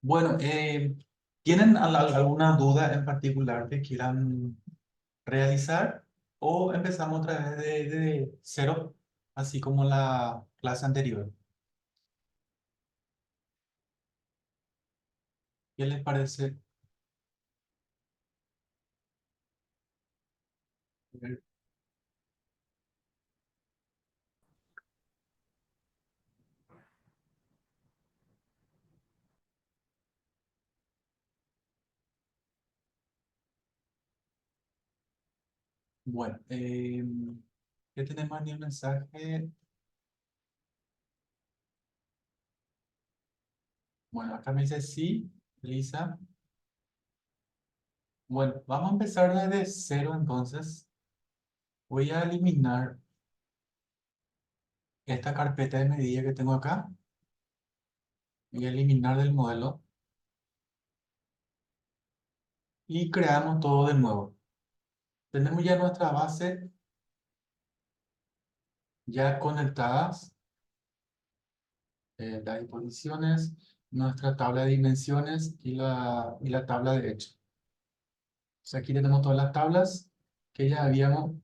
Bueno, ¿tienen alguna duda en particular que quieran realizar? ¿O empezamos otra vez de cero, así como la clase anterior? ¿Qué les parece? Bueno, ¿qué tenemos en el mensaje? Bueno, acá me dice sí, Lisa. Bueno, vamos a empezar desde cero entonces. Voy a eliminar esta carpeta de medida que tengo acá. Voy a eliminar del modelo y creamos todo de nuevo. Tenemos ya nuestra base ya conectadas, las disposiciones, nuestra tabla de dimensiones y la tabla de hecho. O sea, aquí tenemos todas las tablas que ya habíamos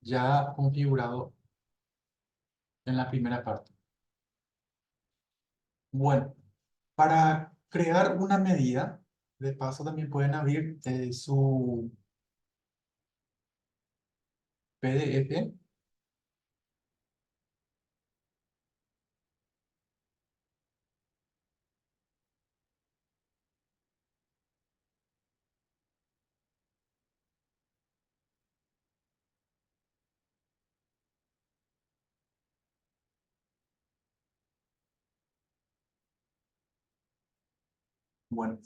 ya configurado en la primera parte. Bueno, para crear una medida, de paso también pueden abrir su PDF. Bueno,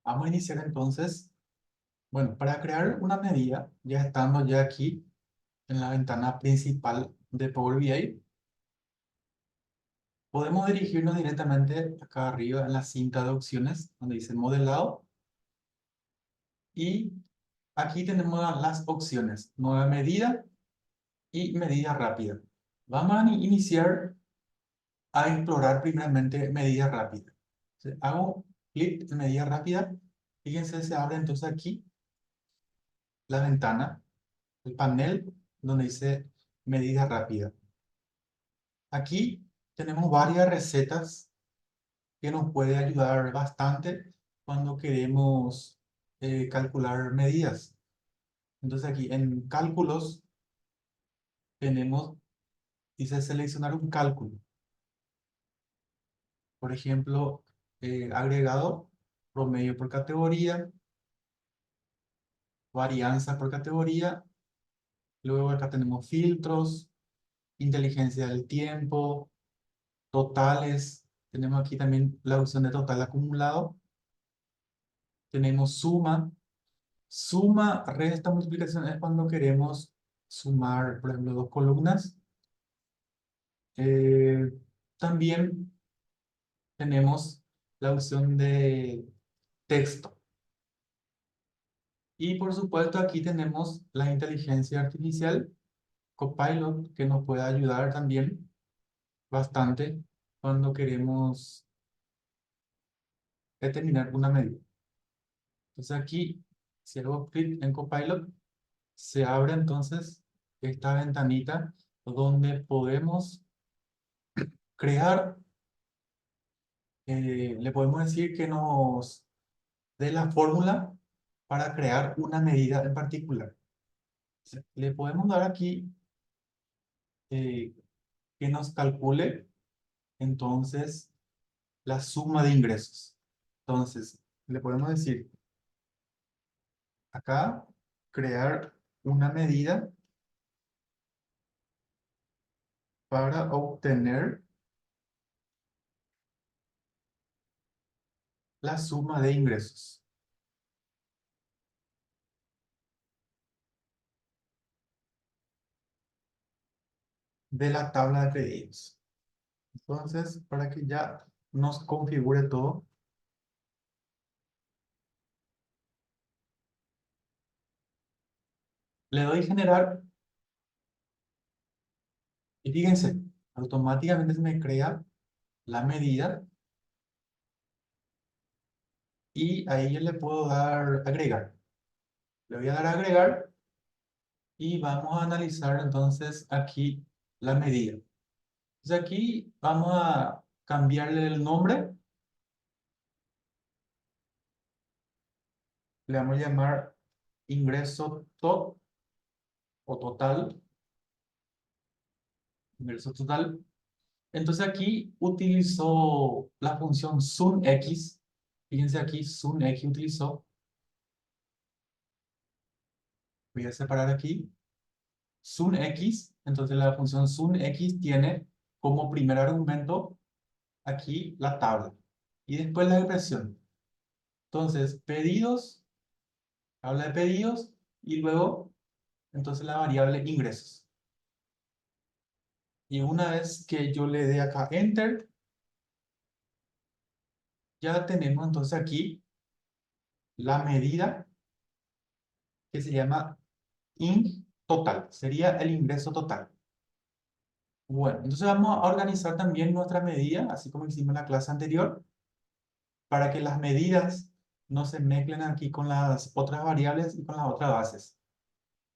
vamos a iniciar entonces. Bueno, para crear una medida, ya estando ya aquí en la ventana principal de Power BI, podemos dirigirnos directamente acá arriba en la cinta de opciones, donde dice modelado, y aquí tenemos las opciones, nueva medida y medida rápida. Vamos a iniciar a explorar primeramente medida rápida. Entonces, hago clic en medida rápida, fíjense, se abre entonces aquí la ventana, el panel donde dice medida rápida. Aquí tenemos varias recetas que nos puede ayudar bastante cuando queremos calcular medidas. Entonces aquí en cálculos tenemos, dice seleccionar un cálculo. Por ejemplo, agregado, promedio por categoría, varianza por categoría. Luego acá tenemos filtros, inteligencia del tiempo, totales. Tenemos aquí también la opción de total acumulado. Tenemos suma. Suma, resta, multiplicación es cuando queremos sumar, por ejemplo, dos columnas. Eh, También tenemos la opción de texto. Y por supuesto aquí tenemos la inteligencia artificial, Copilot, que nos puede ayudar también bastante cuando queremos determinar una medida. Entonces aquí, si hago clic en Copilot, se abre entonces esta ventanita donde podemos crear, le podemos decir que nos dé la fórmula para crear una medida en particular. Le podemos dar aquí eh, que nos calcule entonces la suma de ingresos. Entonces, le podemos decir acá, crear una medida para obtener la suma de ingresos de la tabla de pedidos. Entonces, para que ya nos configure todo, le doy generar y fíjense, automáticamente se me crea la medida y ahí yo le puedo dar agregar. Le voy a dar agregar y vamos a analizar entonces aquí la medida. Entonces aquí vamos a cambiarle el nombre. Le vamos a llamar ingreso top o total. Ingreso total. Entonces aquí utilizó la función SUMX. Fíjense aquí, SUMX utilizó. Voy a separar aquí. SUMX. Entonces la función SUMX tiene como primer argumento aquí la tabla. Y después la expresión. Entonces, pedidos, tabla de pedidos. Y luego, entonces la variable ingresos. Y una vez que yo le dé acá Enter, ya tenemos entonces aquí la medida que se llama ING total. Sería el ingreso total. Bueno, entonces vamos a organizar también nuestra medida, así como hicimos en la clase anterior, para que las medidas no se mezclen aquí con las otras variables y con las otras bases.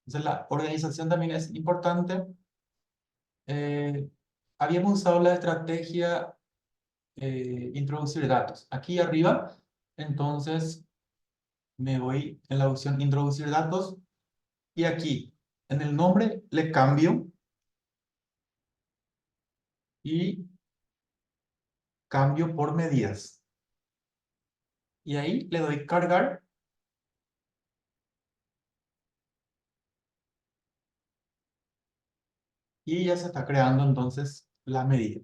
Entonces la organización también es importante. Eh, Habíamos usado la estrategia introducir datos. Aquí arriba, entonces me voy en la opción introducir datos y aquí en el nombre le cambio y cambio por medidas. Y ahí le doy cargar y ya se está creando entonces la medida.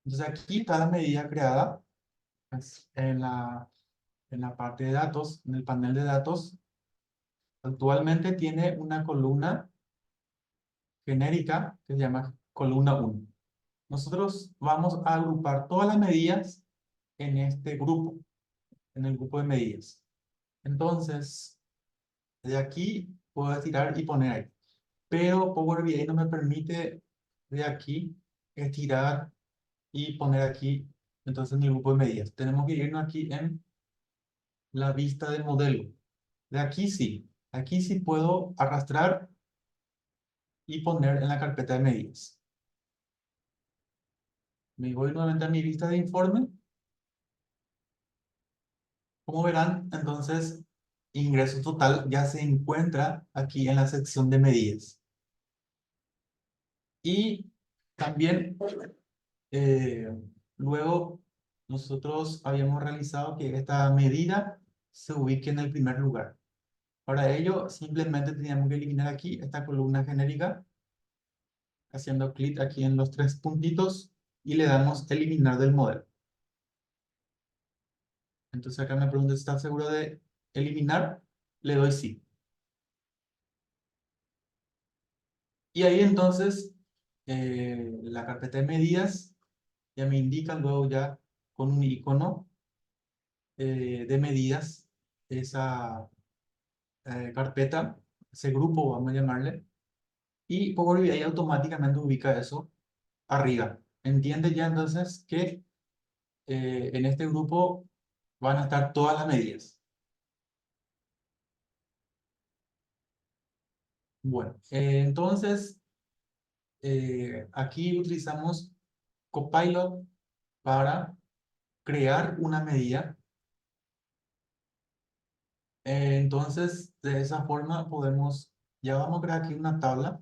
Entonces aquí está la medida creada pues, en la parte de datos, en el panel de datos. Actualmente tiene una columna genérica que se llama columna uno. Nosotros vamos a agrupar todas las medidas en este grupo, en el grupo de medidas. Entonces, de aquí puedo estirar y poner ahí. Pero Power BI no me permite de aquí estirar y poner aquí, entonces en el grupo de medidas. Tenemos que irnos aquí en la vista del modelo. De aquí sí puedo arrastrar y poner en la carpeta de medidas. Me voy nuevamente a mi vista de informe. Como verán, entonces, ingreso total ya se encuentra aquí en la sección de medidas. Y también, eh, luego, nosotros habíamos realizado que esta medida se ubique en el primer lugar. Para ello, simplemente teníamos que eliminar aquí esta columna genérica, haciendo clic aquí en los tres puntitos y le damos eliminar del modelo. Entonces acá me pregunta si está seguro de eliminar, le doy sí. Y ahí entonces la carpeta de medidas ya me indica luego ya con un icono de medidas esa carpeta, ese grupo vamos a llamarle, y Power BI automáticamente ubica eso arriba. Entiende ya entonces que en este grupo van a estar todas las medidas. Bueno, entonces aquí utilizamos Copilot para crear una medida. Entonces, de esa forma podemos, ya vamos a crear aquí una tabla.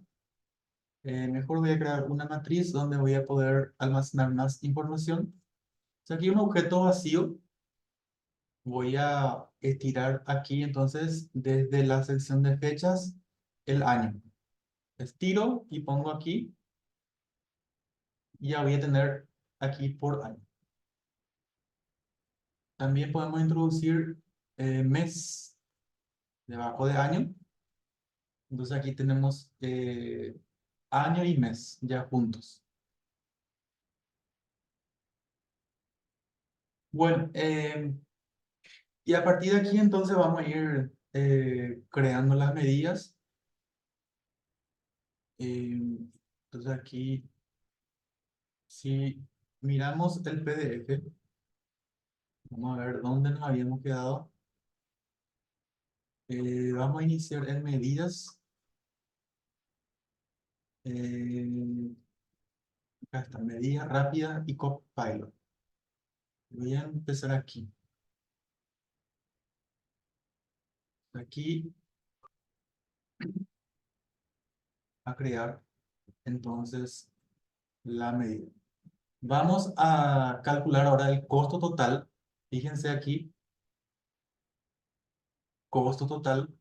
Mejor voy a crear una matriz donde voy a poder almacenar más información. Si aquí un objeto vacío, voy a estirar aquí entonces desde la sección de fechas el año. Estiro y pongo aquí y ya voy a tener aquí por año. También podemos introducir mes debajo de año. Entonces aquí tenemos año y mes ya juntos. Bueno, y a partir de aquí entonces vamos a ir creando las medidas. Entonces aquí, si miramos el PDF, Vamos a ver dónde nos habíamos quedado. Vamos a iniciar en medidas. Eh, Acá está, medida rápida y Copilot. Voy a empezar aquí. Aquí a crear entonces la medida. Vamos a calcular ahora el costo total. Fíjense aquí, costo total.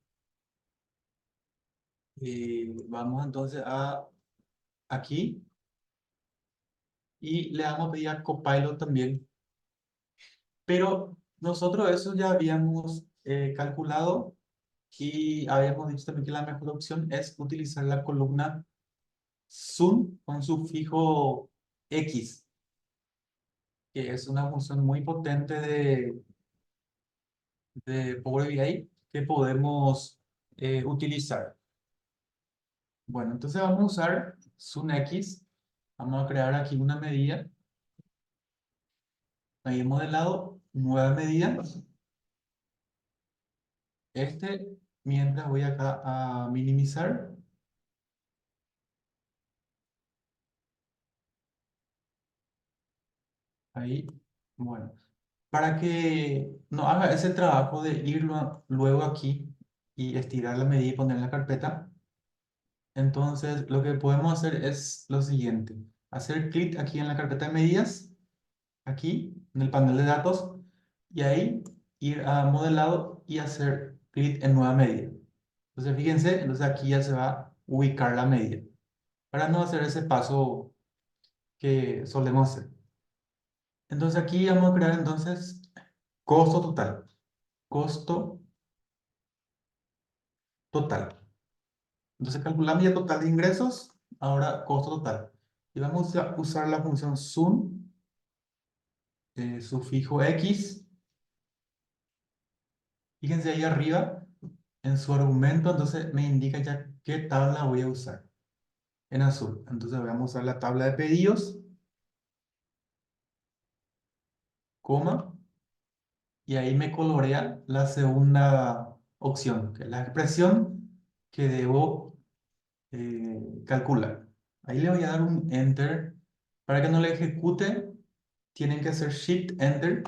Vamos entonces a aquí y le vamos a pedir a Copilot también. Pero nosotros eso ya habíamos calculado y habíamos dicho también que la mejor opción es utilizar la columna Zoom con sufijo X, que es una función muy potente de Power BI que podemos utilizar. Bueno, entonces vamos a usar Zoom X. Vamos a crear aquí una medida. Ahí modelado, nueva medida. Mientras voy acá a minimizar. Ahí, bueno. Para que no haga ese trabajo de irlo luego aquí y estirar la medida y poner en la carpeta, entonces lo que podemos hacer es lo siguiente. Hacer clic aquí en la carpeta de medidas, aquí en el panel de datos, y ahí ir a modelado y hacer clic en nueva medida. Entonces fíjense, entonces aquí ya se va a ubicar la medida, para no hacer ese paso que solemos hacer. Entonces aquí vamos a crear entonces costo total. Costo total. Entonces calculamos ya total de ingresos, ahora costo total. Y vamos a usar la función sum, sufijo X. Fíjense ahí arriba, en su argumento, entonces me indica ya qué tabla voy a usar en azul. Entonces vamos a usar la tabla de pedidos, coma, y ahí me colorea la segunda opción, que es la expresión que debo calcular. Ahí le voy a dar un enter. Para que no le ejecute, tienen que hacer shift enter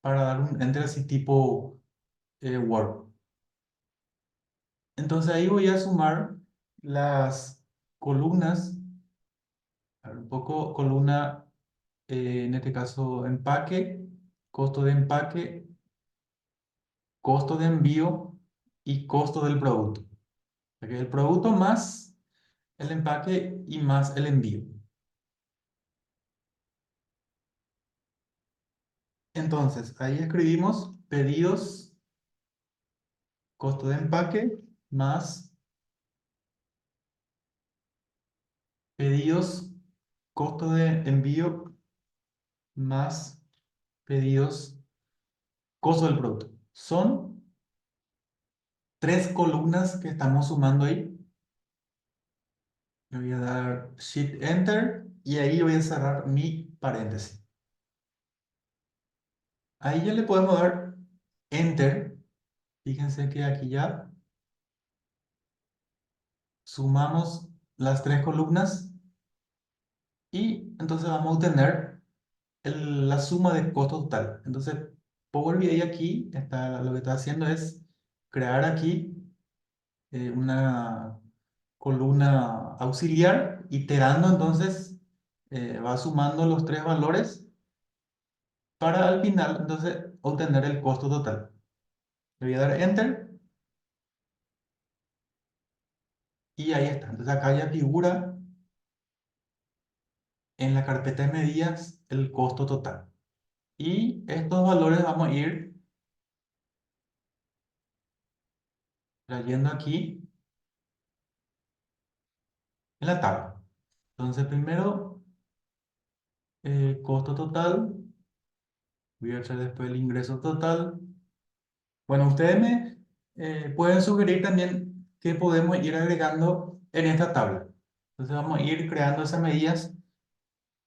para dar un enter así tipo Word. Entonces ahí voy a sumar las columnas, a ver, un poco columna, en este caso empaque, costo de empaque, costo de envío y costo del producto. Ok, el producto más el empaque y más el envío. Entonces ahí escribimos pedidos, costo de empaque más pedidos, costo de envío más pedidos, costo del producto. Son tres columnas que estamos sumando ahí. Le voy a dar Shift Enter y ahí voy a cerrar mi paréntesis. Ahí ya le podemos dar Enter. Fíjense que aquí ya sumamos las tres columnas y entonces vamos a obtener la suma de costo total. Entonces, Power BI aquí lo que está haciendo es crear aquí una columna auxiliar, iterando entonces, va sumando los tres valores para al final entonces obtener el costo total. Le voy a dar Enter y ahí está. Entonces acá ya figura en la carpeta de medidas el costo total. Y estos valores vamos a ir trayendo aquí en la tabla. Entonces primero, costo total. Voy a hacer después el ingreso total. Bueno, ustedes me pueden sugerir también qué podemos ir agregando en esta tabla. Entonces vamos a ir creando esas medidas.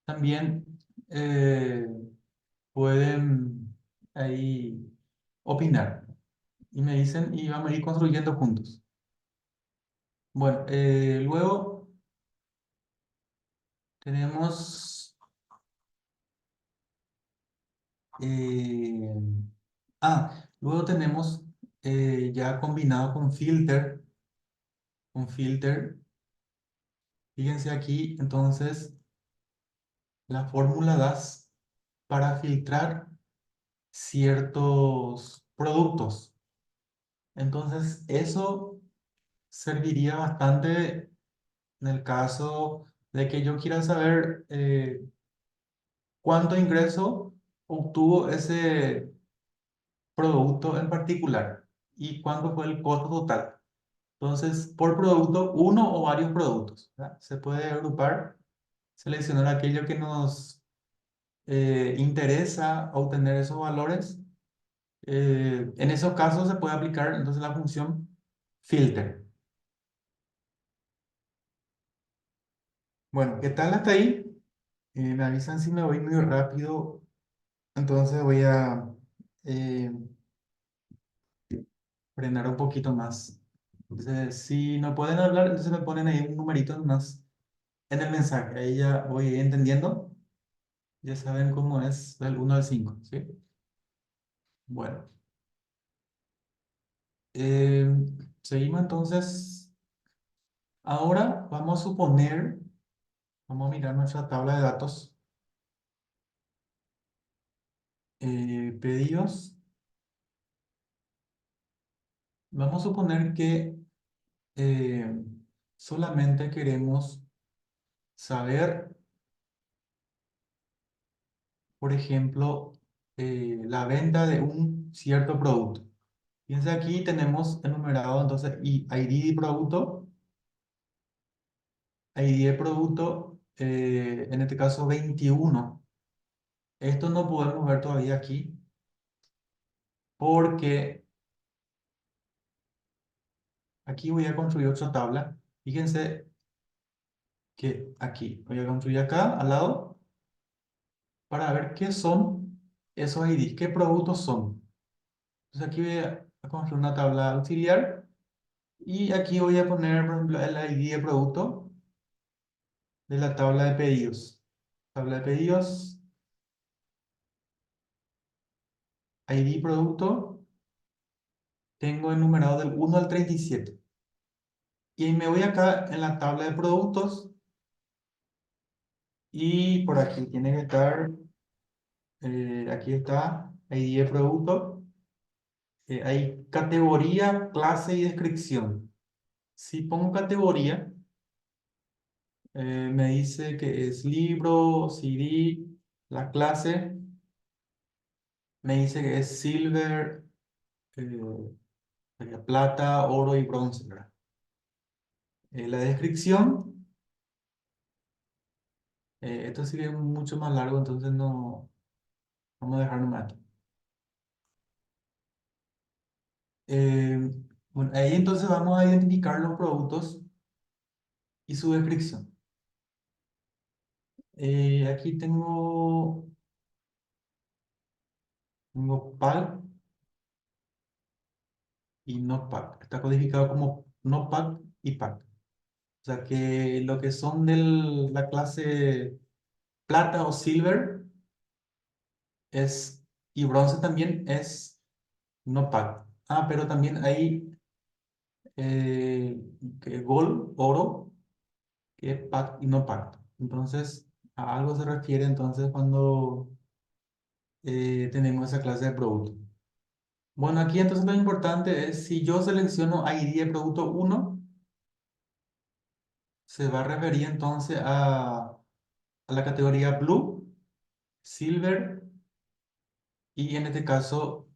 También eh, pueden ahí opinar. Y me dicen, y vamos a ir construyendo juntos. Bueno, luego tenemos, eh, luego tenemos ya combinado con filter, fíjense aquí, entonces la fórmula DAS para filtrar ciertos productos. Entonces, eso serviría bastante en el caso de que yo quiera saber cuánto ingreso obtuvo ese producto en particular y cuánto fue el costo total. Entonces, por producto, uno o varios productos, ¿verdad? Se puede agrupar, seleccionar aquello que nos interesa obtener esos valores. En esos casos se puede aplicar entonces la función filter. Bueno, ¿qué tal hasta ahí? Me avisan si me voy muy rápido, entonces voy a eh, frenar un poquito más. Entonces, si no pueden hablar, entonces me ponen ahí un numerito más en el mensaje. Ahí ya voy entendiendo. Ya saben cómo es del 1 al 5, ¿sí? Bueno, eh, seguimos entonces. Ahora vamos a suponer, vamos a mirar nuestra tabla de datos, pedidos. Vamos a suponer que eh, solamente queremos saber, por ejemplo, la venta de un cierto producto. Fíjense aquí tenemos enumerado entonces ID de producto, ID de producto, en este caso 21. Esto no podemos ver todavía aquí porque aquí voy a construir otra tabla. Fíjense que aquí voy a construir acá al lado para ver qué son esos IDs, qué productos son. Entonces aquí voy a construir una tabla auxiliar y aquí voy a poner, por ejemplo, el ID de producto de la tabla de pedidos. Tabla de pedidos, ID producto, tengo enumerado del 1 al 37. Y me voy acá en la tabla de productos y por aquí tiene que estar, aquí está, ID de producto. Hay categoría, clase y descripción. Si pongo categoría, me dice que es libro, CD, la clase, me dice que es silver, eh, plata, oro y bronce, ¿verdad? La descripción, esto sigue mucho más largo, entonces no, vamos a dejar nomás aquí. Eh, bueno, ahí entonces vamos a identificar los productos y su descripción. Aquí tengo PAL y no pack. Está codificado como no pack y pack. O sea que lo que son de la clase plata o silver es, y bronce también es no pack. Pero también hay que gold, oro, que es pack y no pack. Entonces, a algo se refiere entonces cuando tenemos esa clase de producto. Bueno, aquí entonces lo importante es si yo selecciono ID de producto uno, se va a referir entonces a la categoría Blue, Silver y en este caso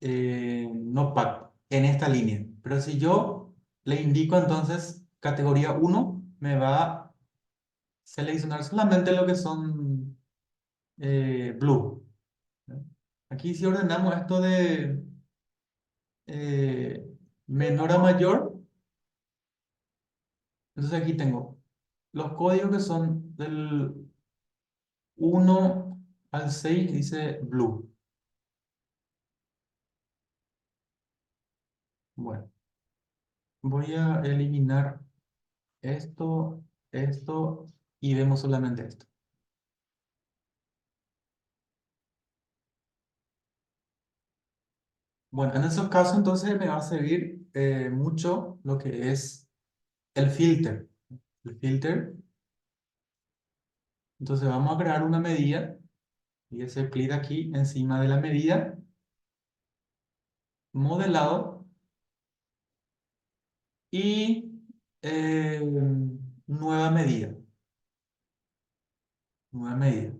no pack en esta línea. Pero si yo le indico entonces categoría uno, me va a seleccionar solamente lo que son Blue, ¿no? Aquí si ordenamos esto de eh, menor a mayor, entonces aquí tengo los códigos que son del 1 al 6 dice blue. Bueno, voy a eliminar esto, esto y vemos solamente esto. Bueno, en esos casos entonces me va a servir mucho lo que es el filter. El filter. Entonces vamos a crear una medida y hacer clic aquí encima de la medida, modelado y eh, nueva medida. Nueva medida.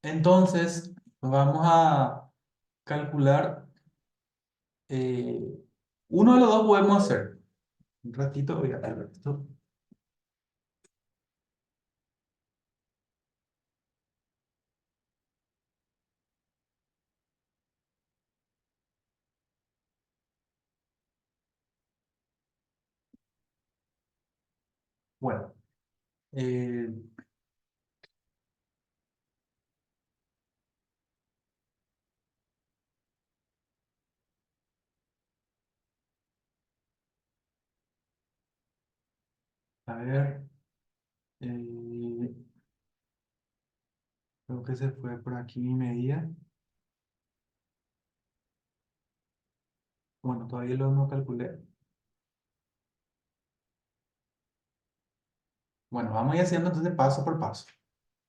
Entonces vamos a calcular, uno de los dos podemos hacer. Un ratito voy a ver esto. Bueno, eh, a ver, eh, creo que se fue por aquí mi medida. Bueno, todavía lo no calculé. Bueno, vamos a ir haciendo entonces paso por paso.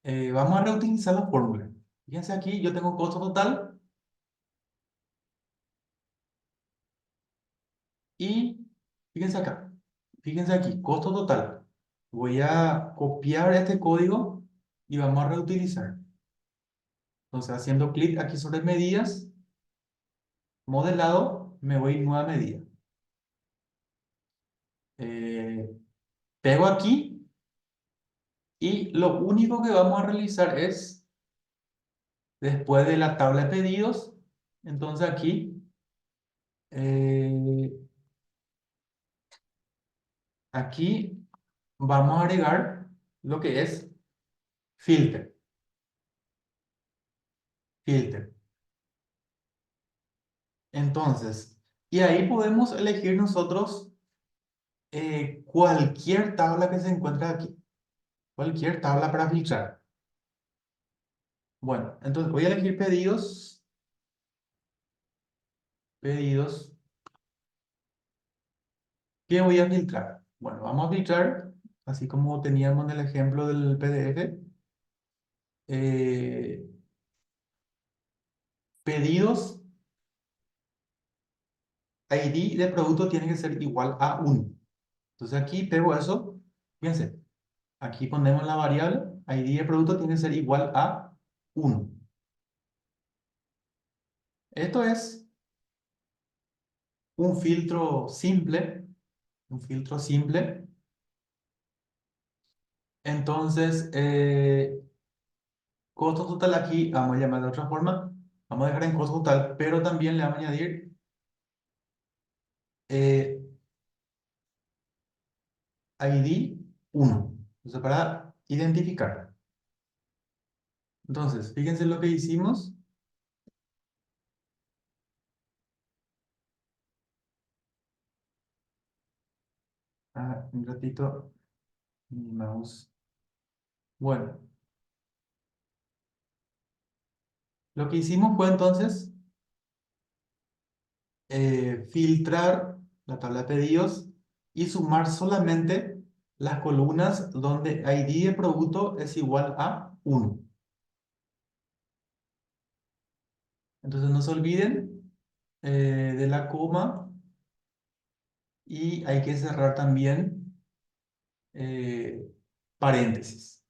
Vamos a reutilizar la fórmula. Fíjense aquí, yo tengo costo total y fíjense acá. Fíjense aquí, costo total. Voy a copiar este código y vamos a reutilizar. Entonces, haciendo clic aquí sobre medidas, modelado, me voy a nueva medida. Eh, Pego aquí y lo único que vamos a realizar es, después de la tabla de pedidos, entonces aquí, eh, aquí vamos a agregar lo que es filter. Filter. Entonces, y ahí podemos elegir nosotros cualquier tabla que se encuentre aquí. Cualquier tabla para filtrar. Bueno, entonces voy a elegir pedidos. Pedidos. ¿Qué voy a filtrar? Bueno, vamos a filtrar, así como teníamos en el ejemplo del PDF. eh, Pedidos, ID de producto tiene que ser igual a 1. Entonces aquí pego eso. Fíjense, aquí ponemos la variable. ID de producto tiene que ser igual a 1. Esto es un filtro simple. Un filtro simple. Entonces, costo total aquí, vamos a llamar de otra forma. Vamos a dejar en costo total, pero también le vamos a añadir eh, ID 1. Entonces, para identificar. Entonces, fíjense lo que hicimos. Un ratito, mi mouse. Bueno, lo que hicimos fue entonces filtrar la tabla de pedidos y sumar solamente las columnas donde ID de producto es igual a 1. Entonces no se olviden de la coma y hay que cerrar también eh, paréntesis.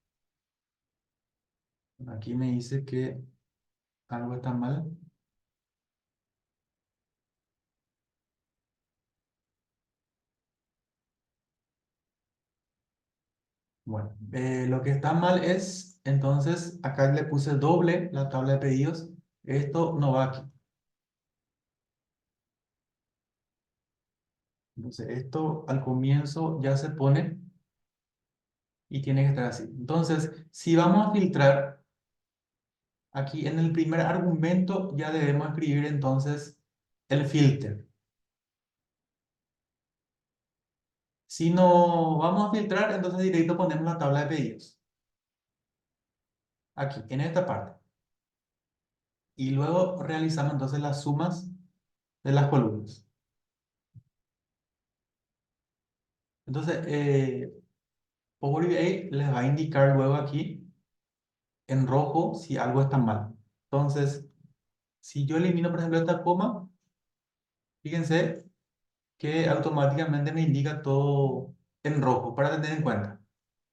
Aquí me dice que algo está mal. Bueno, lo que está mal es, entonces, acá le puse doble la tabla de pedidos. Esto no va aquí. Entonces, esto al comienzo ya se pone y tiene que estar así. Entonces, si vamos a filtrar Aquí en el primer argumento ya debemos escribir entonces el filter. Si no vamos a filtrar, entonces directo ponemos la tabla de pedidos. Aquí, en esta parte. Y luego realizamos entonces las sumas de las columnas. Entonces, Power BI les va a indicar luego aquí en rojo si algo está mal. Entonces, si yo elimino, por ejemplo, esta coma, fíjense que automáticamente me indica todo en rojo para tener en cuenta.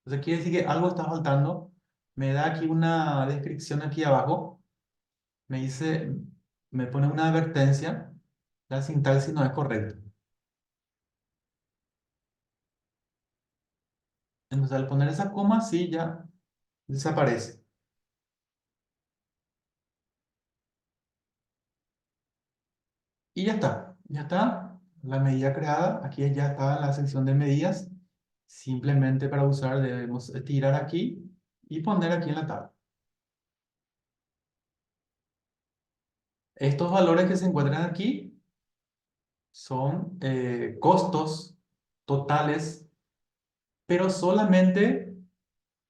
Entonces, quiere decir que algo está faltando. Me da aquí una descripción aquí abajo. Me dice, me pone una advertencia. La sintaxis no es correcta. Entonces, al poner esa coma, sí, ya desaparece. Y ya está. Ya está. La medida creada. Aquí ya está en la sección de medidas. Simplemente para usar debemos tirar aquí y poner aquí en la tabla. Estos valores que se encuentran aquí son costos totales, pero solamente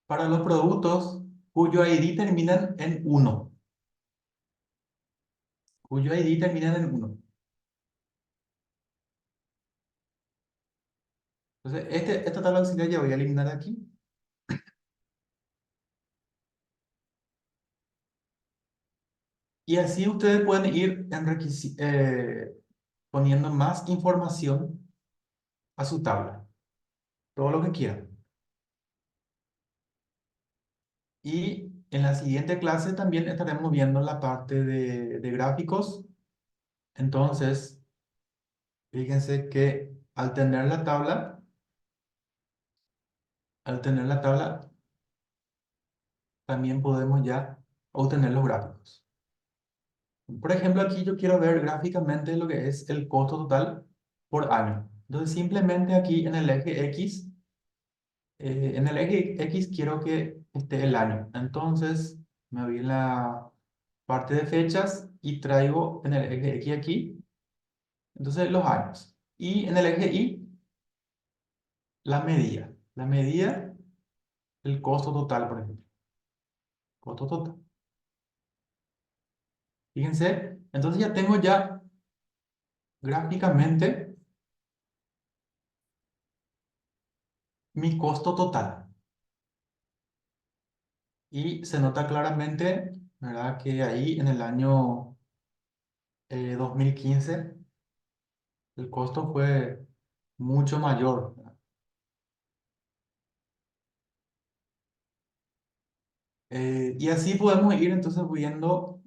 para los productos cuyo ID terminan en uno. Cuyo ID terminan en uno. Entonces, esta tabla auxiliar ya voy a eliminar de aquí. Y así ustedes pueden ir poniendo más información a su tabla. Todo lo que quieran. Y en la siguiente clase también estaremos viendo la parte de gráficos. Entonces, fíjense que al tener la tabla, también podemos ya obtener los gráficos. Por ejemplo, aquí yo quiero ver gráficamente lo que es el costo total por año. Entonces, simplemente aquí en el eje X quiero que esté el año. Entonces, me voy en la parte de fechas y traigo en el eje X aquí, entonces los años. Y en el eje Y, la medida. La medida, el costo total, por ejemplo. Costo total. Fíjense, entonces ya tengo ya gráficamente mi costo total. Y se nota claramente, ¿verdad? Que ahí en el año 2015 el costo fue mucho mayor. Y así podemos ir entonces viendo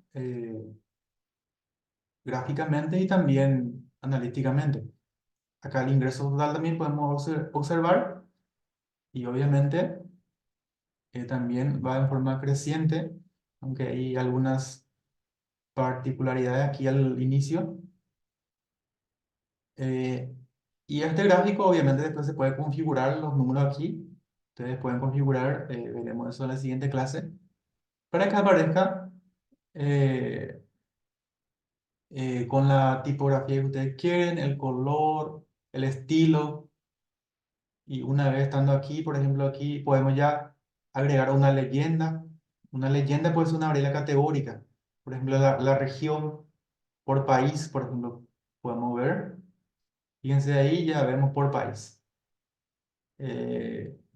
gráficamente y también analíticamente. Acá el ingreso total también podemos observar y obviamente también va en forma creciente, aunque hay algunas particularidades aquí al inicio. Eh, y este gráfico obviamente después se puede configurar los números aquí. Ustedes pueden configurar, veremos eso en la siguiente clase, para que aparezca eh, con la tipografía que ustedes quieren, el color, el estilo. Y una vez estando aquí, por ejemplo, aquí podemos ya agregar una leyenda. Una leyenda puede ser una variable categórica. Por ejemplo, la región por país, por ejemplo, podemos ver. Fíjense ahí, ya vemos por país.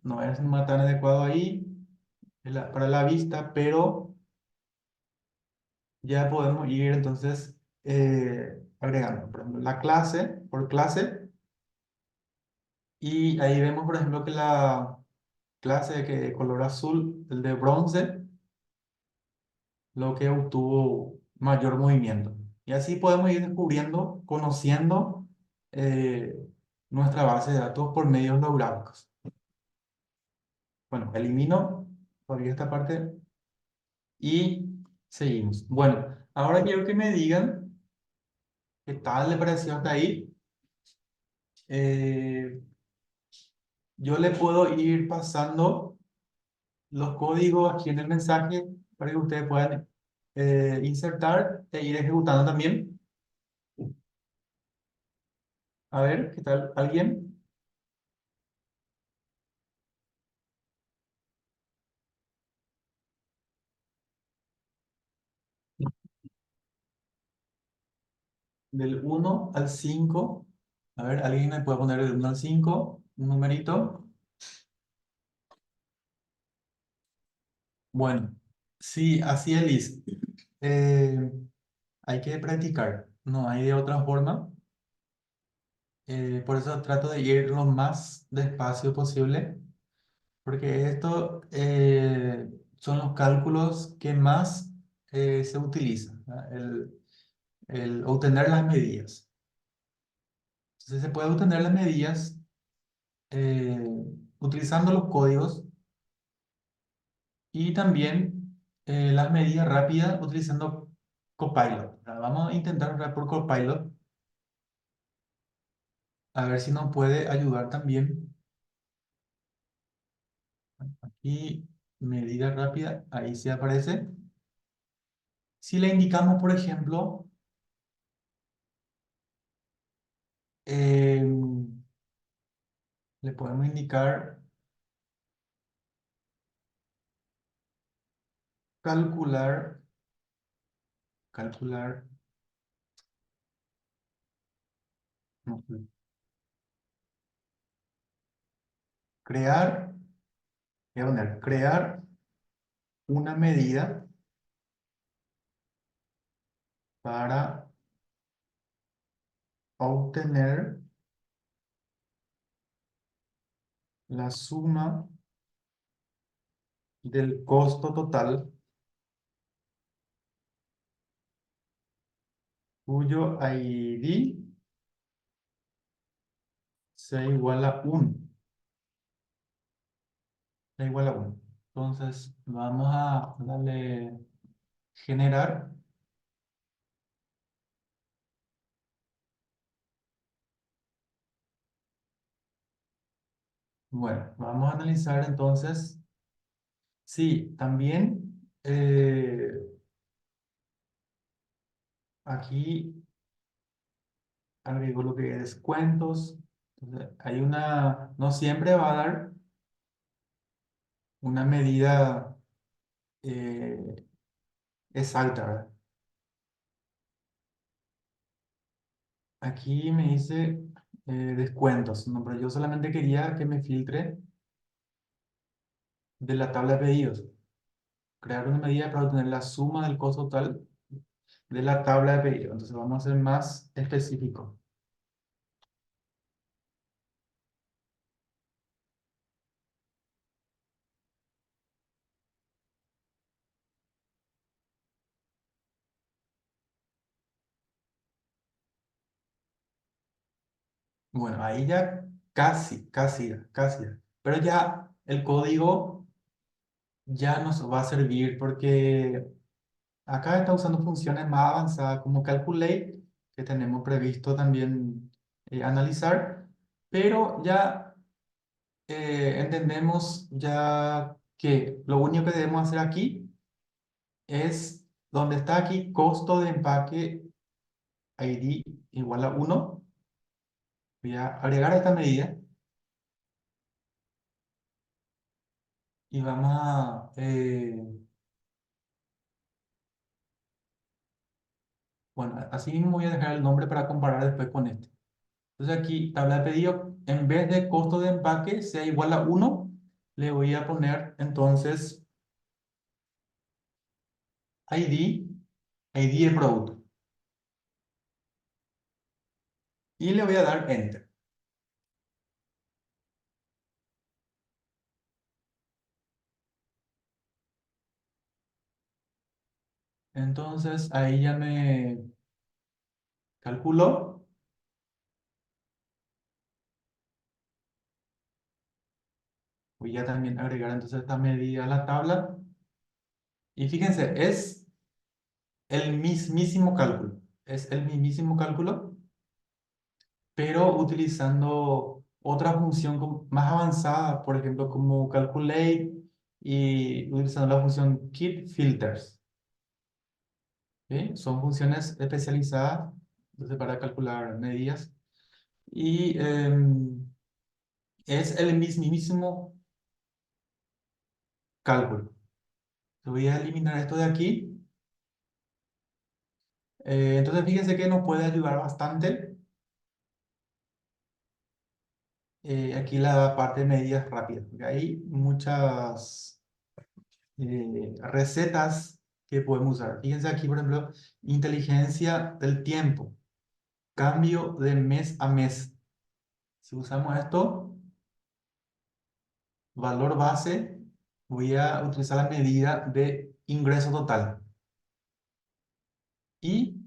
No es tan adecuado ahí para la vista, pero ya podemos ir entonces agregando, por ejemplo, la clase por clase. Y ahí vemos, por ejemplo, que la clase que de color azul, el de bronce, lo que obtuvo mayor movimiento. Y así podemos ir descubriendo, conociendo eh, nuestra base de datos por medios de los gráficos. Bueno, elimino todavía esta parte y seguimos. Bueno, ahora quiero que me digan qué tal le pareció hasta ahí. Eh, yo le puedo ir pasando los códigos aquí en el mensaje para que ustedes puedan insertar e ir ejecutando también. A ver, ¿qué tal? ¿Alguien? Del 1 al 5. A ver, ¿alguien me puede poner del 1 al 5 un numerito? Bueno, sí, así es, Liz. Eh, Hay que practicar, no hay de otra forma. Por eso trato de ir lo más despacio posible, porque esto son los cálculos que más se utilizan, ¿verdad? El obtener las medidas. Entonces se puede obtener las medidas eh, utilizando los códigos y también las medidas rápidas utilizando Copilot, ¿verdad? Vamos a intentar hablar por Copilot a ver si nos puede ayudar también. Aquí, medida rápida, ahí sí aparece. Si le indicamos, por ejemplo, le podemos indicar calcular, calcular, no, crear, voy a poner, crear una medida para obtener la suma del costo total cuyo ID sea igual a 1. Da igual a 1. Entonces, vamos a darle generar. Bueno, vamos a analizar entonces. Sí, también aquí agrego lo que es descuentos. Entonces, no siempre va a dar una medida eh, exacta, ¿verdad? Aquí me dice descuentos, no, pero yo solamente quería que me filtre de la tabla de pedidos. Crear una medida para obtener la suma del costo total de la tabla de pedidos. Entonces vamos a ser más específicos. Bueno, ahí ya casi. Pero ya el código ya nos va a servir porque acá está usando funciones más avanzadas como Calculate, que tenemos previsto también analizar, pero ya entendemos ya que lo único que debemos hacer aquí es donde está aquí costo de empaque ID igual a 1. Voy a agregar esta medida y vamos a, bueno, así mismo voy a dejar el nombre para comparar después con este. Entonces aquí, tabla de pedido, en vez de costo de empaque sea igual a 1, le voy a poner entonces ID, ID de producto. Y le voy a dar Enter. Entonces ahí ya me calculó. Voy a también agregar entonces esta medida a la tabla. Y fíjense, es el mismísimo cálculo. Es el mismísimo cálculo, pero utilizando otra función más avanzada, por ejemplo, como Calculate y utilizando la función Keep Filters. ¿sí? Son funciones especializadas, entonces, para calcular medidas. Y es el mismísimo cálculo. Voy a eliminar esto de aquí. Entonces, fíjense que nos puede ayudar bastante aquí la parte de medidas rápidas, porque hay muchas recetas que podemos usar. Fíjense aquí, por ejemplo, inteligencia del tiempo, cambio de mes a mes. Si usamos esto, valor base, voy a utilizar la medida de ingreso total. Y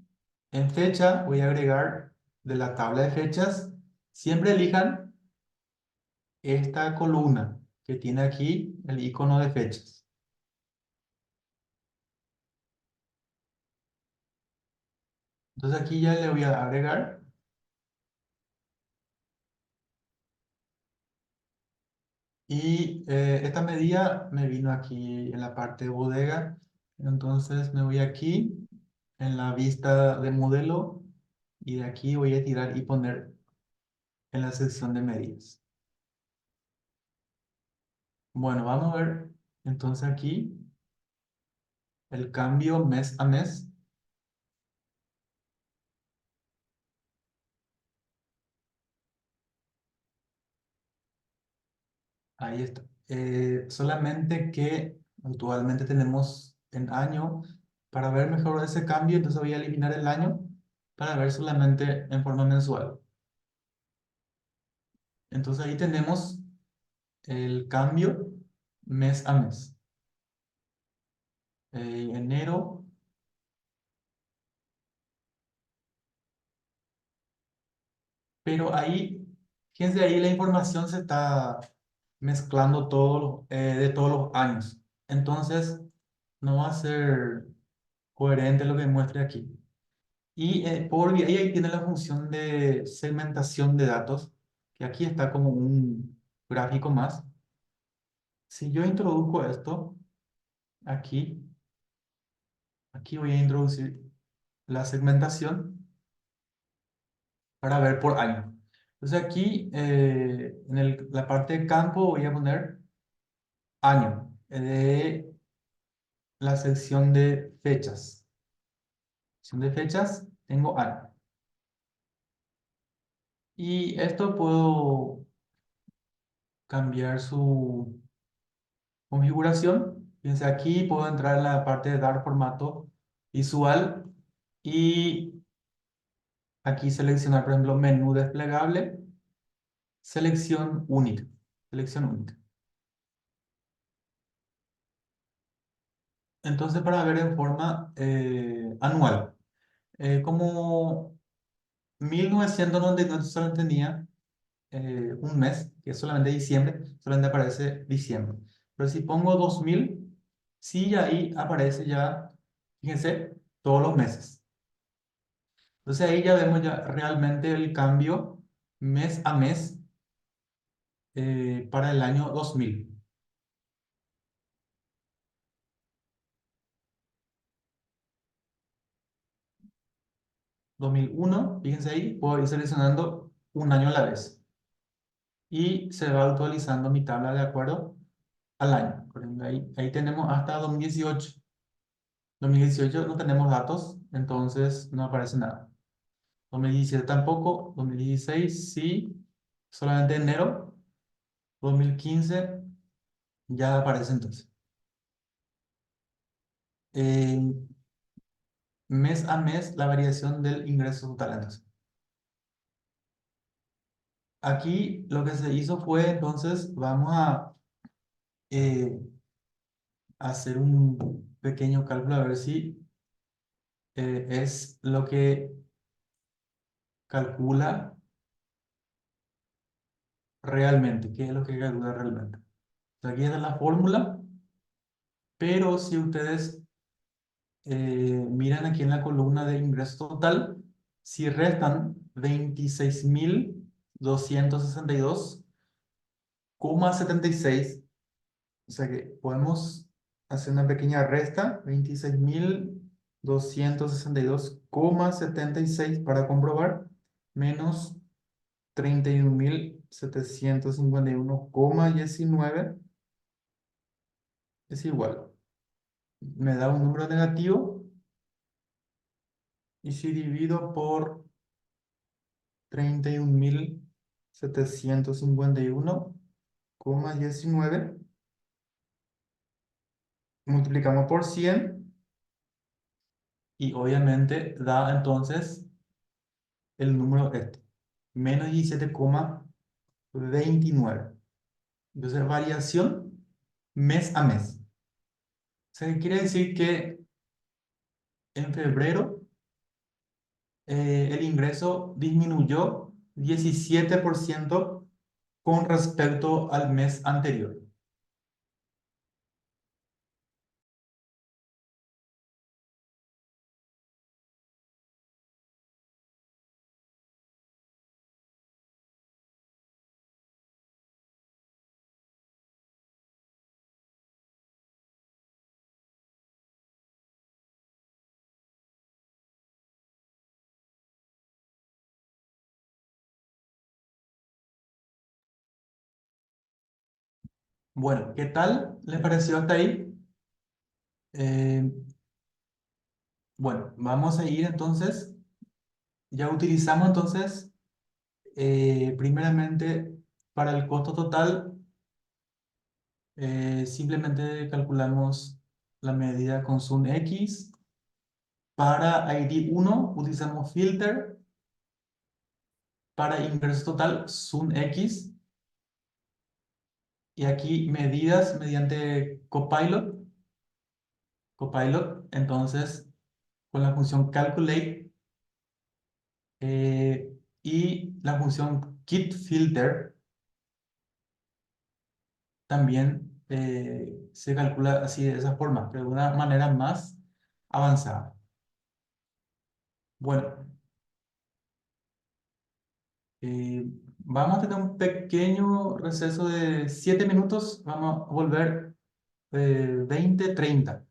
en fecha voy a agregar de la tabla de fechas, siempre elijan esta columna que tiene aquí el icono de fechas. Entonces aquí ya le voy a agregar y esta medida me vino aquí en la parte de bodega. Entonces me voy aquí en la vista de modelo y de aquí voy a tirar y poner en la sección de medidas. Bueno, vamos a ver entonces aquí el cambio mes a mes. Ahí está. Solamente que actualmente tenemos en año para ver mejor ese cambio, entonces voy a eliminar el año para ver solamente en forma mensual. Entonces ahí tenemos el cambio mes a mes. Enero, pero ahí, fíjense, ahí la información se está mezclando de todos los años. Entonces no va a ser coherente lo que muestre aquí. Y Power BI ahí tiene la función de segmentación de datos, que aquí está como un gráfico más. Si yo introduzco esto aquí, aquí voy a introducir la segmentación para ver por año. Entonces aquí en la parte de campo voy a poner año de la sección de fechas. Sección de fechas, tengo año. Y esto puedo cambiar su configuración. Fíjense, aquí puedo entrar en la parte de dar formato visual y aquí seleccionar, por ejemplo, menú desplegable, selección única, selección única. Entonces, para ver en forma anual, como 1999 solo tenía un mes, que es solamente diciembre, solamente aparece diciembre. Pero si pongo 2000, sí, ahí aparece ya, fíjense, todos los meses. Entonces ahí ya vemos ya realmente el cambio mes a mes para el año 2000. 2001, fíjense ahí, puedo ir seleccionando un año a la vez. Y se va actualizando mi tabla de acuerdo al año. Por ejemplo, ahí tenemos hasta 2018. 2018 no tenemos datos, entonces no aparece nada. 2017 tampoco, 2016 sí, solamente enero, 2015 ya aparece entonces. Eh, Mes a mes la variación del ingreso total. Entonces, aquí lo que se hizo fue, entonces, vamos a eh, hacer un pequeño cálculo a ver si es lo que calcula realmente, qué es lo que calcula realmente. Aquí está la fórmula, pero si ustedes miran aquí en la columna de ingreso total, si restan 26.262,76, o sea que podemos hacer una pequeña resta, 26.000. 262,76 para comprobar, menos 31.751,19 es igual. Me da un número negativo y si divido por 31.751,19 multiplicamos por 100 y obviamente da entonces el número este, menos 17,29. Entonces, variación mes a mes. O sea, quiere decir que en febrero el ingreso disminuyó 17% con respecto al mes anterior. Bueno, ¿qué tal les pareció hasta ahí? Eh, bueno, vamos a ir entonces, ya utilizamos entonces, primeramente para el costo total, simplemente calculamos la medida con zoom X. Para ID 1 utilizamos filter. Para ingreso total, zoom X. Y aquí medidas mediante Copilot. Copilot, entonces, con la función calculate y la función getFilter también se calcula así de esa forma, pero de una manera más avanzada. Bueno, vamos a tener un pequeño receso de 7 minutos. Vamos a volver 20:30.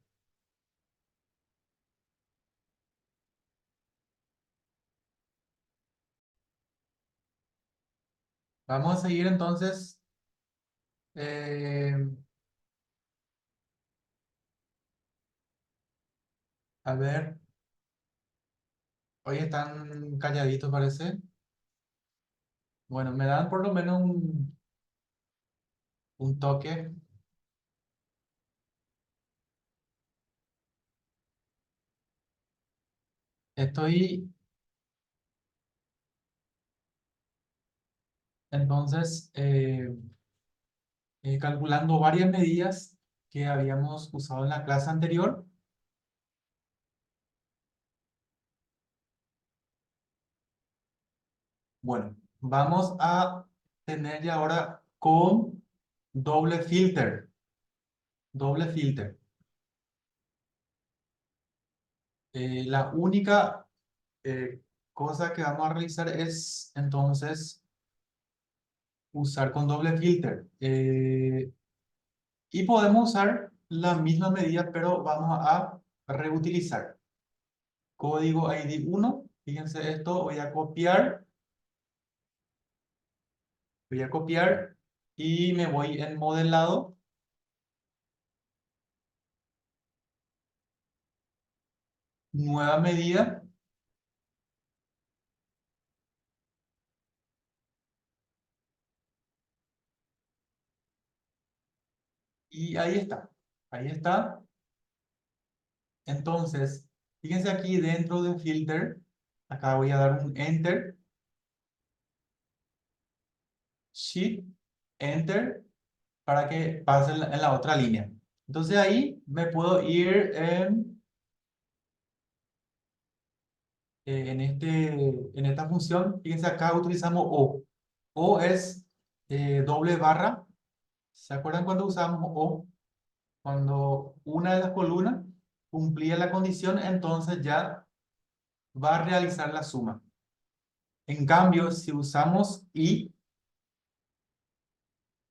Vamos a seguir entonces. eh, a ver, hoy están calladitos, parece. Bueno, me dan por lo menos un toque. Estoy entonces calculando varias medidas que habíamos usado en la clase anterior. Bueno, vamos a tener ya ahora con doble filter. Doble filter. La única cosa que vamos a realizar es entonces usar con doble filter. Y podemos usar la misma medida, pero vamos a reutilizar. Código ID 1. Fíjense esto, voy a copiar y me voy en modelado. Nueva medida. Y ahí está. Ahí está. Entonces, fíjense aquí dentro de filter. Acá voy a dar un enter. Shift, enter, para que pase en la otra línea. Entonces ahí me puedo ir en esta función. Fíjense acá utilizamos O. O es doble barra. ¿Se acuerdan cuando usábamos O? Cuando una de las columnas cumplía la condición, entonces ya va a realizar la suma. En cambio, si usamos I,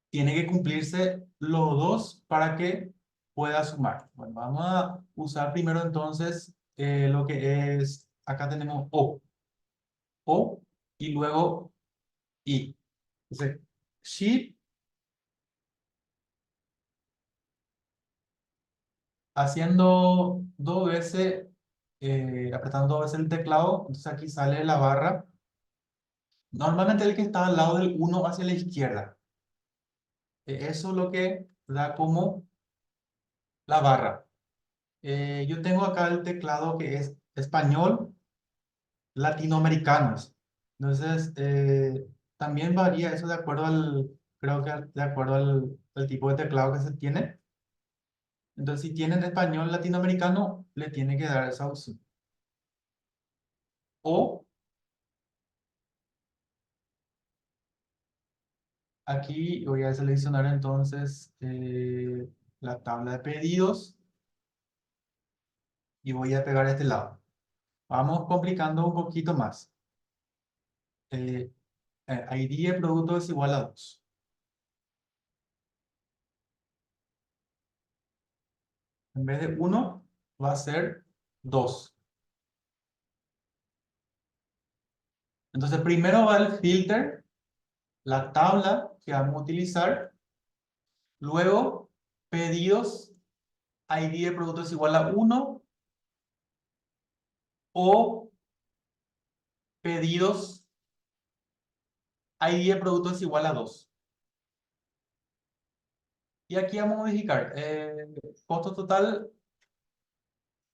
tiene que cumplirse los dos para que pueda sumar. Bueno, vamos a usar primero entonces lo que es, acá tenemos O y luego I. Entonces, Shift haciendo dos veces, apretando dos veces el teclado, entonces aquí sale la barra. Normalmente el que está al lado del uno hacia la izquierda. Eso es lo que da como la barra. Yo tengo acá el teclado que es español latinoamericanos. Entonces, también varía eso de acuerdo creo que de acuerdo al tipo de teclado que se tiene. Entonces, si tienen español latinoamericano, le tiene que dar esa opción. O aquí voy a seleccionar entonces la tabla de pedidos y voy a pegar este lado. Vamos complicando un poquito más. Eh, ID de producto es igual a 2. En vez de uno va a ser 2. Entonces, primero va el filter, la tabla que vamos a utilizar. Luego, pedidos, ID de producto es igual a uno o pedidos, ID de producto es igual a 2. Y aquí vamos a modificar. Costo total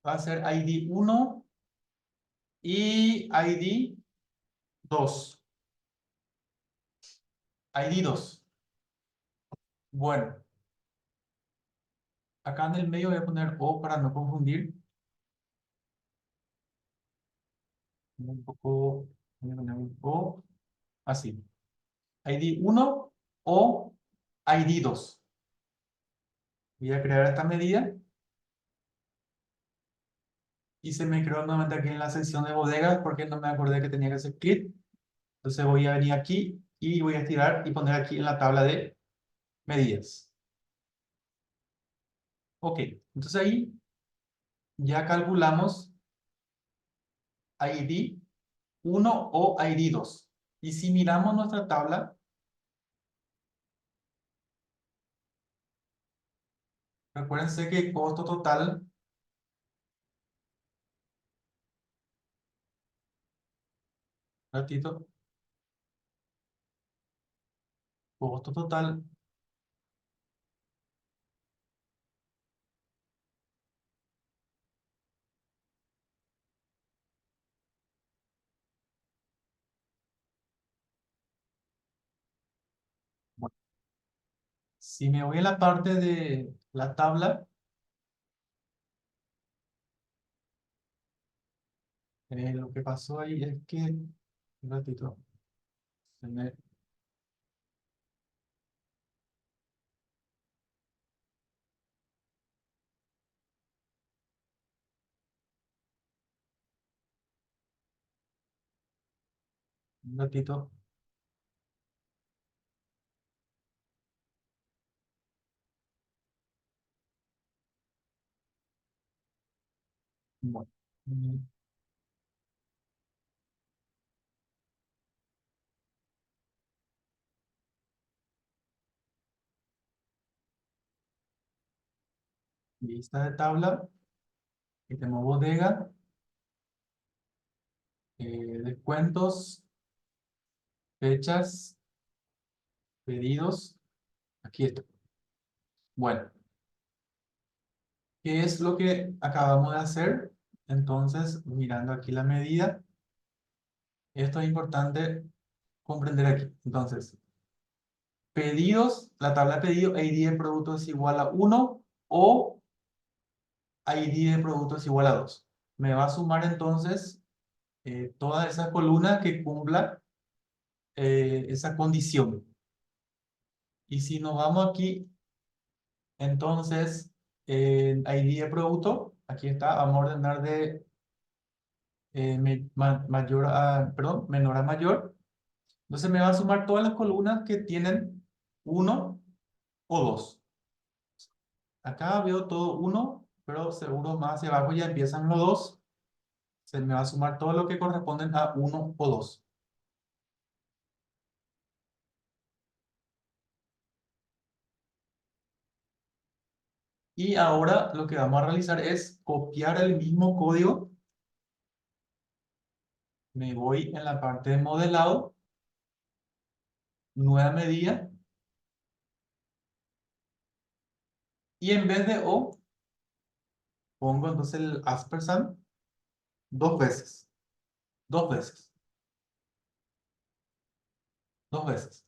va a ser ID 1 y ID 2. ID 2. Bueno, acá en el medio voy a poner O para no confundir. Un poco, voy a poner un O, así. ID 1 o ID 2. Voy a crear esta medida y se me creó nuevamente aquí en la sección de bodegas porque no me acordé que tenía que hacer clic. Entonces voy a venir aquí y voy a estirar y poner aquí en la tabla de medidas. Ok, entonces ahí ya calculamos ID 1 o ID 2. Y si miramos nuestra tabla, recuérdense que costo total, ratito, costo total, bueno, si me voy a la parte de la tabla, lo que pasó ahí es que, un ratito, se me- un ratito, bueno, mm, lista de tabla, y tenemos bodega, descuentos, fechas, pedidos, aquí está. Bueno, ¿qué es lo que acabamos de hacer? Entonces, mirando aquí la medida, esto es importante comprender aquí. Entonces, pedidos, la tabla de pedido, ID de producto es igual a uno o ID de producto es igual a 2. Me va a sumar entonces todas esas columnas que cumplan esa condición. Y si nos vamos aquí, entonces, en ID de producto, aquí está, vamos a ordenar de mayor a, perdón, menor a mayor. Entonces me va a sumar todas las columnas que tienen uno o 2. Acá veo todo uno, pero seguro más hacia abajo ya empiezan los 2. Se me va a sumar todo lo que corresponden a uno o 2. Y ahora lo que vamos a realizar es copiar el mismo código. Me voy en la parte de modelado, nueva medida, y en vez de O, pongo entonces el ampersand dos veces, dos veces, dos veces.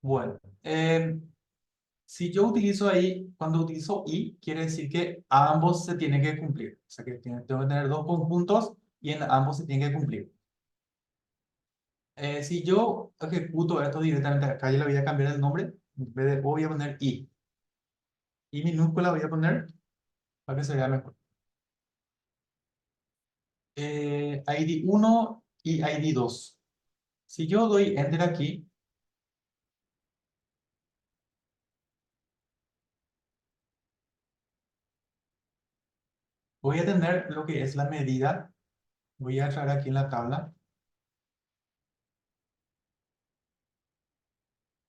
Bueno, si yo utilizo ahí, cuando utilizo y, quiere decir que ambos se tienen que cumplir. O sea que tengo que tener dos conjuntos y en ambos se tienen que cumplir. Si yo ejecuto esto directamente acá, yo le voy a cambiar el nombre. En vez de O voy a poner I. Y minúscula voy a poner para que se vea mejor. ID 1 y ID 2. Si yo doy Enter aquí, voy a tener lo que es la medida. Voy a entrar aquí en la tabla.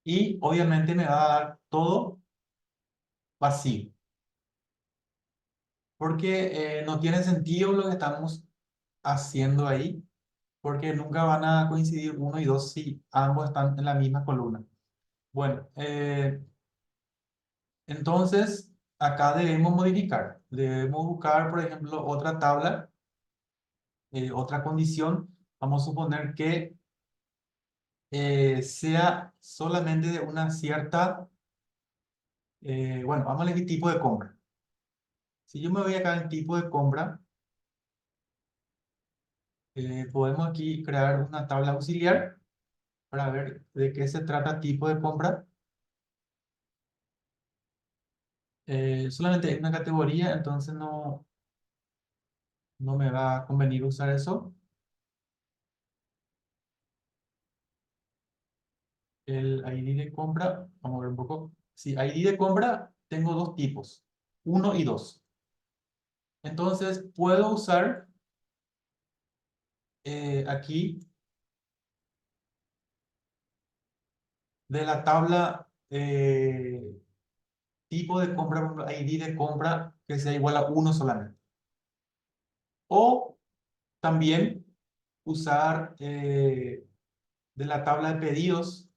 Y obviamente me va a dar todo vacío. Porque no tiene sentido lo que estamos haciendo ahí. Porque nunca van a coincidir uno y dos si ambos están en la misma columna. Bueno, entonces acá debemos modificar. Debemos buscar, por ejemplo, otra tabla, otra condición. Vamos a suponer que sea solamente de una cierta, bueno, vamos a elegir tipo de compra. Si yo me voy acá en tipo de compra, podemos aquí crear una tabla auxiliar para ver de qué se trata tipo de compra. Solamente hay una categoría, entonces no me va a convenir usar eso. El ID de compra, vamos a ver un poco. Si ID de compra, tengo dos tipos, uno y dos. Entonces puedo usar aquí de la tabla tipo de compra, por ejemplo, ID de compra que sea igual a uno solamente. O también usar de la tabla de pedidos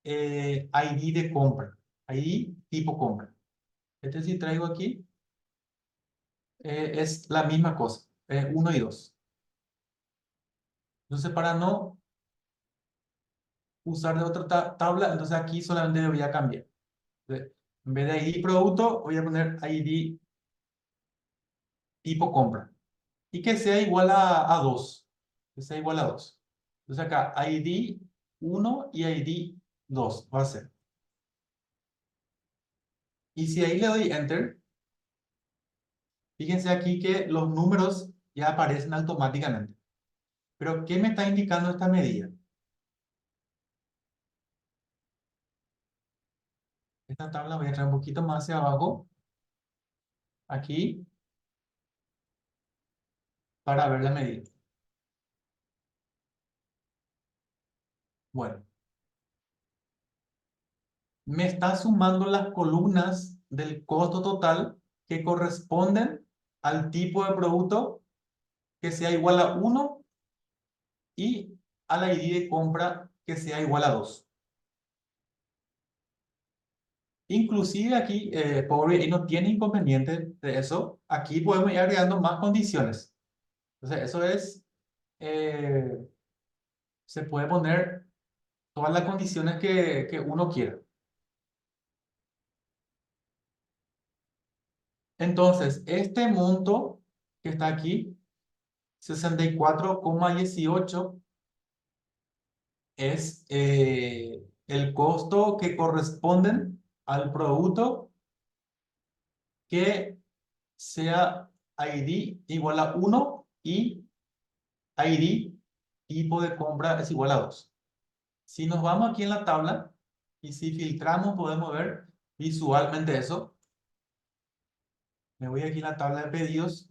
ID de compra, ID tipo compra. Este sí traigo aquí, es la misma cosa, uno y dos. Entonces, para no usar de otra tabla, entonces aquí solamente voy a cambiar. Entonces, en vez de ID producto, voy a poner ID tipo compra. Y que sea igual a 2. Que sea igual a 2. Entonces acá ID 1 y ID 2 va a ser. Y si ahí le doy Enter, fíjense aquí que los números ya aparecen automáticamente. Pero ¿qué me está indicando esta medida? Esta tabla voy a traer un poquito más hacia abajo, aquí, para ver la medida. Bueno, me está sumando las columnas del costo total que corresponden al tipo de producto que sea igual a uno y al ID de compra que sea igual a 2. Inclusive aquí, Power BI no tiene inconveniente de eso. Aquí podemos ir agregando más condiciones. Entonces, eso es, eh, se puede poner todas las condiciones que uno quiera. Entonces, este monto que está aquí, 64,18 es el costo que corresponden al producto que sea ID igual a uno y ID tipo de compra es igual a 2. Si nos vamos aquí en la tabla y si filtramos podemos ver visualmente eso. Me voy aquí a la tabla de pedidos.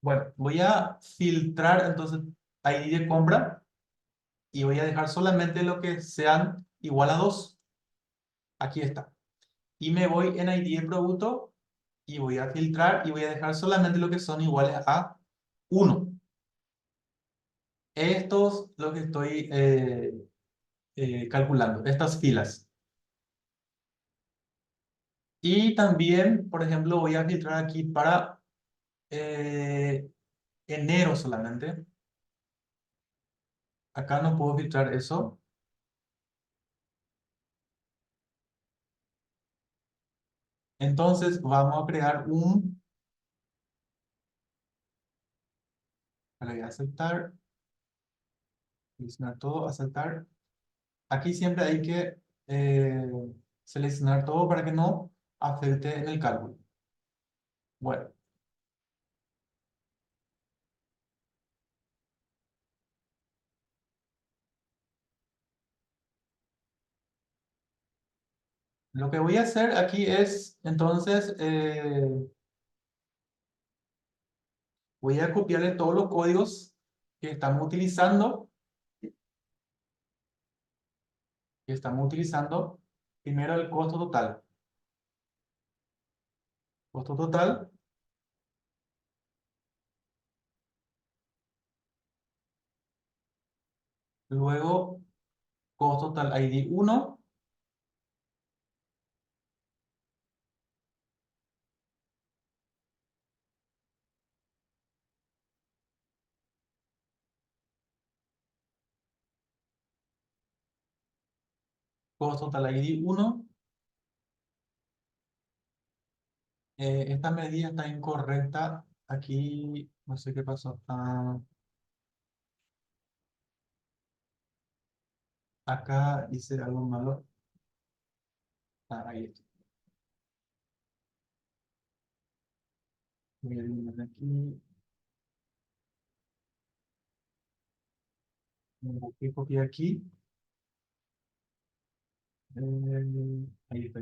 Bueno, voy a filtrar entonces ID de compra y voy a dejar solamente lo que sean igual a 2. Aquí está. Y me voy en ID de producto y voy a filtrar y voy a dejar solamente lo que son iguales a 1. Estos lo que estoy calculando, estas filas. Y también, por ejemplo, voy a filtrar aquí para eh, enero solamente. Acá no puedo filtrar eso. Entonces vamos a crear le voy a aceptar, seleccionar todo, aceptar. Aquí siempre hay que eh, seleccionar todo para que no afecte en el cálculo. Bueno, lo que voy a hacer aquí es, entonces, voy a copiarle todos los códigos que estamos utilizando, primero el costo total. Costo total, luego costo total ID 1, costo total ID 1. Esta medida está incorrecta. Aquí, no sé qué pasó. Acá hice algo malo. Ahí está. Voy a eliminar aquí. Copiar aquí. Ahí está.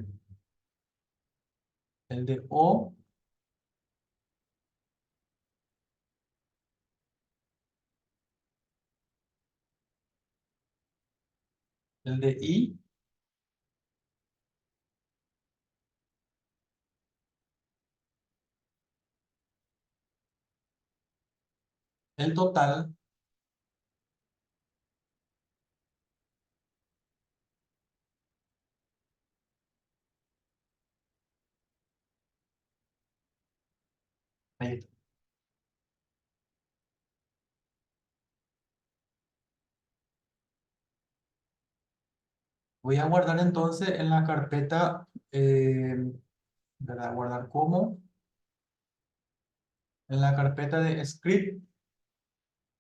El de O, el de I, el total. Ahí está. Voy a guardar entonces en la carpeta, ¿verdad? Guardar como, en la carpeta de script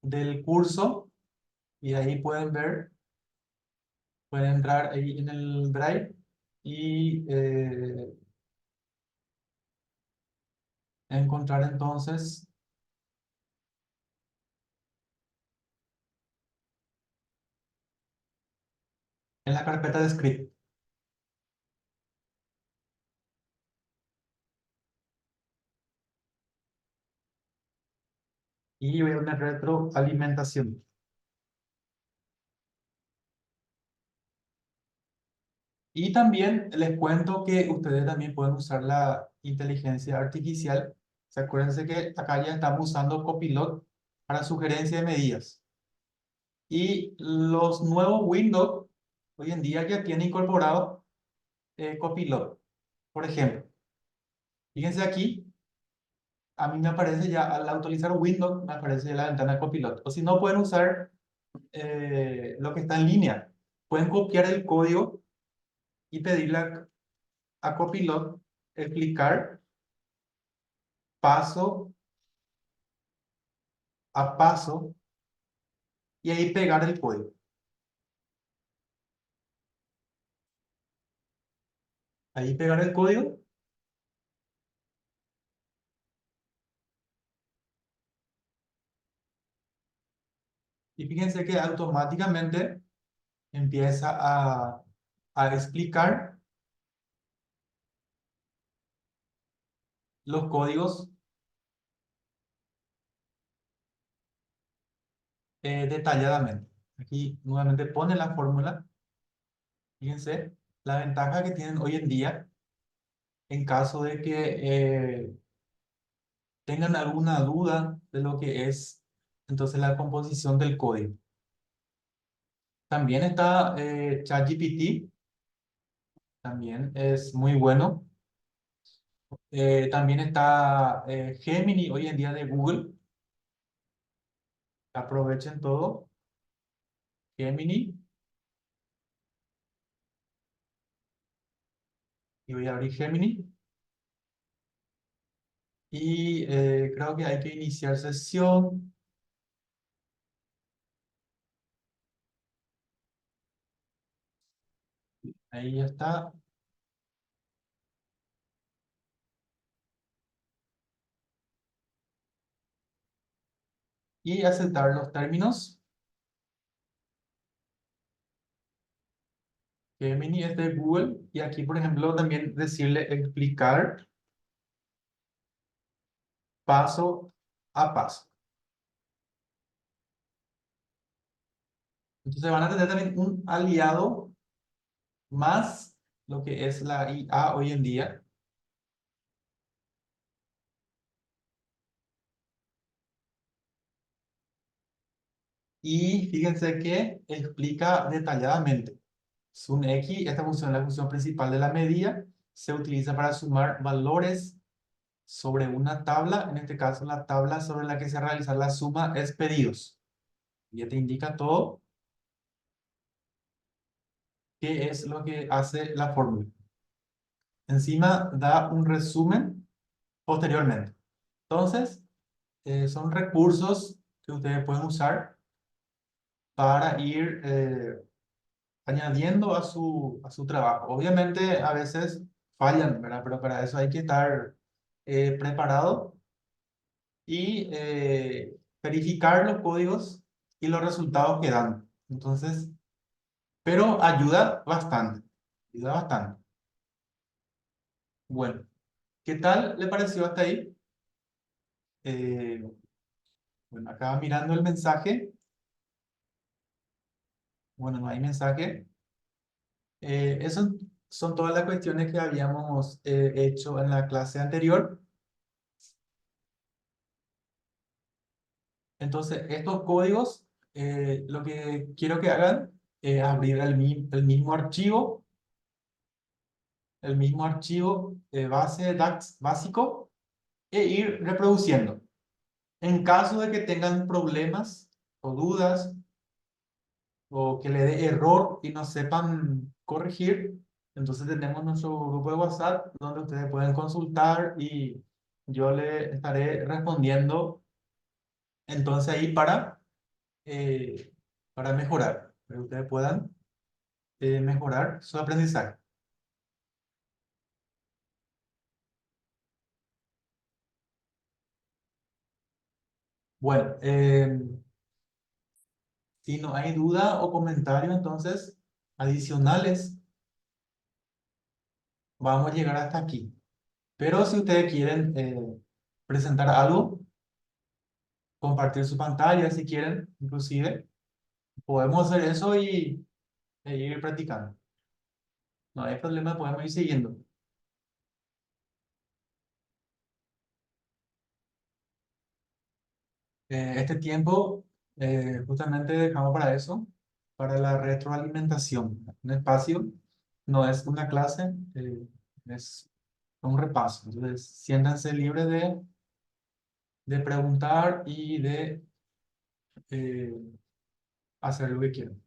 del curso y ahí pueden ver, pueden entrar ahí en el Drive y encontrar entonces en la carpeta de script. Y voy a una retroalimentación. Y también les cuento que ustedes también pueden usar la inteligencia artificial. Se acuérdense que acá ya estamos usando Copilot para sugerencia de medidas. Y los nuevos Windows hoy en día ya tienen incorporado Copilot. Por ejemplo, fíjense aquí, a mí me aparece ya, al actualizar Windows, me aparece la ventana de Copilot. O si no, pueden usar lo que está en línea. Pueden copiar el código y pedirle a Copilot explicar paso a paso y ahí pegar el código. Ahí pegar el código y fíjense que automáticamente empieza a, a explicar los códigos detalladamente. Aquí nuevamente pone la fórmula. Fíjense, la ventaja que tienen hoy en día en caso de que tengan alguna duda de lo que es entonces la composición del código. También está ChatGPT, también es muy bueno. También está Gemini hoy en día de Google. Aprovechen todo. Gemini. Y voy a abrir Gemini. Y creo que hay que iniciar sesión. Ahí ya está. Y aceptar los términos. Gemini es de Google. Y aquí, por ejemplo, también decirle explicar paso a paso. Entonces van a tener también un aliado más lo que es la IA hoy en día. Y fíjense que explica detalladamente. Sum X, esta función es la función principal de la medida, se utiliza para sumar valores sobre una tabla. En este caso, la tabla sobre la que se realiza la suma es pedidos. Ya te indica todo qué es lo que hace la fórmula. Encima da un resumen posteriormente. Entonces, son recursos que ustedes pueden usar para ir añadiendo a su trabajo. Obviamente, a veces fallan, ¿verdad? Pero para eso hay que estar preparado y verificar los códigos y los resultados que dan. Entonces, pero ayuda bastante, ayuda bastante. Bueno, ¿qué tal le pareció hasta ahí? Eh, bueno, acá mirando el mensaje, bueno, no hay mensaje. Eso son todas las cuestiones que habíamos hecho en la clase anterior. Entonces, estos códigos, lo que quiero que hagan es abrir el mismo archivo base de DAX básico e ir reproduciendo. En caso de que tengan problemas o dudas o que le dé error y no sepan corregir, entonces tenemos nuestro grupo de WhatsApp donde ustedes pueden consultar y yo le estaré respondiendo entonces ahí eh, para mejorar, para que ustedes puedan mejorar su aprendizaje. Bueno, si no hay duda o comentario, entonces adicionales, vamos a llegar hasta aquí. Pero si ustedes quieren presentar algo, compartir su pantalla si quieren, inclusive, podemos hacer eso e ir practicando. No hay problema, podemos ir siguiendo. Este tiempo justamente dejamos para eso, para la retroalimentación. Un espacio no es una clase, es un repaso. Entonces, siéntanse libres de preguntar y de eh, hacer lo que quieran.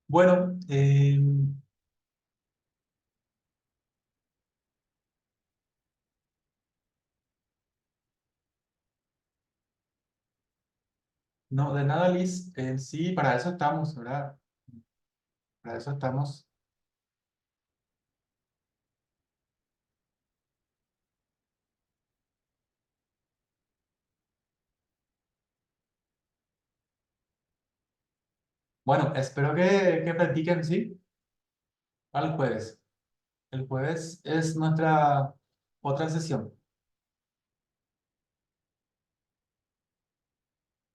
Bueno, no, de nada, Liz. Sí, para eso estamos, ¿verdad? Para eso estamos. Bueno, espero que practiquen, sí, al jueves. El jueves es nuestra otra sesión.